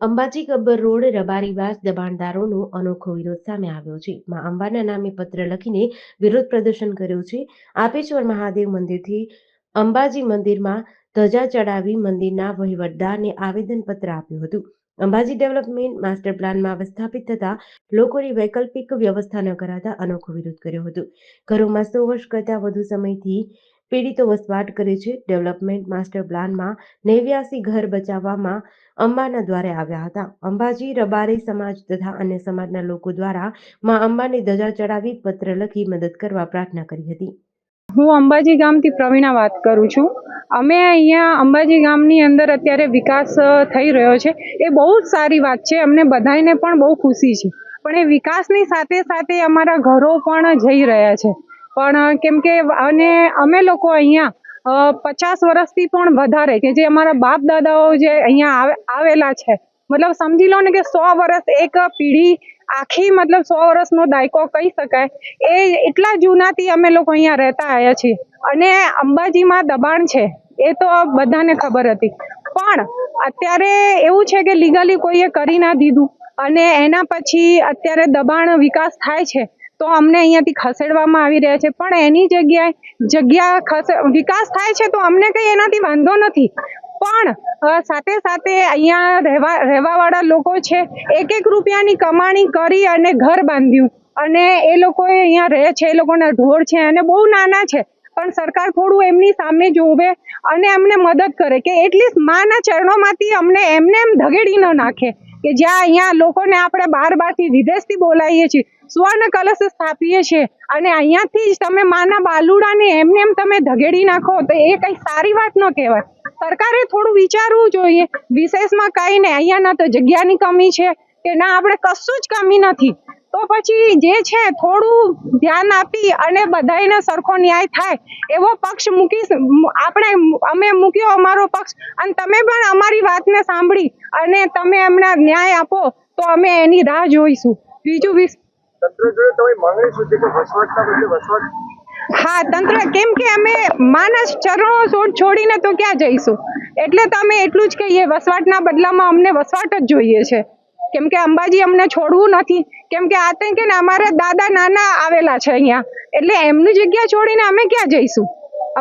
Ambaji Gabbar road રબારીવાસ દબાણદારોનો અનોખો વિરોધ સામે આવ્યો છે. માં અંબાના નામે પત્ર લખીને વિરોધ પ્રદર્શન કર્યું છે. આપેશ્વર મહાદેવ મંદિરથી અંબાજી મંદિરમાં ધજા ચડાવી મંદિરના વહીવટદારને આવેદનપત્ર આપ્યું હતું. અંબાજી ડેવલપમેન્ટ માસ્ટર પ્લાનમાં વિસ્થાપિત થતા લોકોની વૈકલ્પિક વ્યવસ્થા ન કરાતા અનોખો વિરોધ કર્યો હતો. ઘરોમાં 100 વર્ષ કરતાં વધુ સમયથી પીડિતો વસવાટ કરે છે. ડેવલપમેન્ટ માસ્ટર પ્લાનમાં 89 ઘર બચાવવામાં અંબાના દ્વારે આવ્યા હતા. અંબાજી રબારી સમાજ તથા અન્ય સમાજના લોકો દ્વારા માં અંબાની ધજા ચડાવી પત્ર લખી મદદ કરવા પ્રાર્થના કરી હતી. હું અંબાજી ગામથી પ્રવીણા વાત કરું છું. અમે અહીંયા અંબાજી ગામની અંદર અત્યારે વિકાસ થઈ રહ્યો છે. એ બહુ જ સારી વાત છે. અમને બધાને પણ બહુ ખુશી છે. પણ એ વિકાસની સાથે સાથે અમારા ઘરો પણ જઈ રહ્યા છે. પણ કેમ કે અને અમે લોકો અહીંયા 50 વર્ષથી પણ વધારે કે જે અમારા બાપ દાદાઓ જે અહીંયા આવેલા છે, મતલબ સમજી લો ને કે 100 વર્ષ એક પેઢી આખી, મતલબ 100 વર્ષનો દાયકો કહી શકાય. એ એટલા જૂનાથી અમે લોકો અહીંયા રહેતા આવ્યા છીએ. અને અંબાજીમાં દબાણ છે એ તો બધાને ખબર હતી, પણ અત્યારે એવું છે કે લીગલી કોઈએ કરી ના દીધું અને એના પછી અત્યારે દબાણ વિકાસ થાય છે તો અમને અહીંયાથી ખસેડવામાં આવી રહ્યા છે. પણ એની જગ્યા વિકાસ થાય છે તો અમને કંઈ એનાથી વાંધો નથી, પણ સાથે સાથે અહીંયા રહેવાવાળા લોકો છે, 1-1 રૂપિયાની કમાણી કરી અને ઘર બાંધ્યું અને એ લોકોએ અહીંયા રહે છે. એ લોકોના ઢોર છે અને બહુ નાના છે, પણ સરકાર થોડું એમની સામે જોવે અને અમને મદદ કરે કે એટલીસ્ટ માના ચરણોમાંથી અમને એમને એમ ધગેડી ન નાખે કે જ્યાં અહીંયા લોકોને આપણે બારથી વિદેશથી બોલાવીએ છીએ, સ્વર્ણ કલશ સ્થાપીએ છીએ અને અહીંયાથી જ તમે માના બાલુડાને એમને એમ તમે ધગેડી નાખો તો એ કંઈ સારી વાત ન કહેવાય. સરકારે થોડું વિચારવું જોઈએ. વિશેષમાં કંઈ નહીં, અહીંયા ના તો જગ્યાની કમી છે કે ના આપણે કશું જ કમી નથી. તો પછી જે છે થોડું ધ્યાન આપી અને બધાને સરખો ન્યાય થાય એવો પક્ષ અમે મૂક્યો અમારો પક્ષ, અને તમે પણ અમારી વાતને સાંભળી અને તમે એમને ન્યાય આપો તો અમે એની રાહ જોઈશું. બીજું હા, તંત્ર, કેમ કે અમે માના ચરણો છોડીને તો ક્યાં જઈશું. એટલે તો અમે એટલું જ કહીએ, વસવાટના બદલામાં અમને વસવાટ જ જોઈએ છે. કેમ કે અંબાજી અમને છોડવું નથી. કેમ કે આ તો કે અમારા દાદા નાના આવેલા છે અહીંયા, એટલે એમની જગ્યા છોડીને અમે ક્યાં જઈશું.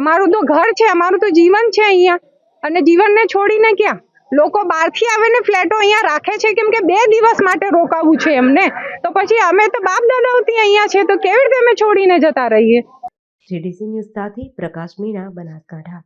અમારું તો ઘર છે, અમારું તો જીવન છે અહીંયા, અને જીવનને છોડીને ક્યાં. લોકો બહારથી આવીને ફ્લેટો અહીંયા રાખે છે કેમ કે 2 દિવસ માટે રોકાવું છે એમને. તો પછી અમે તો બાપ દાદાઓથી અહીંયા છે તો કેવી રીતે અમે છોડીને જતા રહીએ. GDC ન્યૂઝ સાથે પ્રકાશ મીણા, બનાસકાંઠા.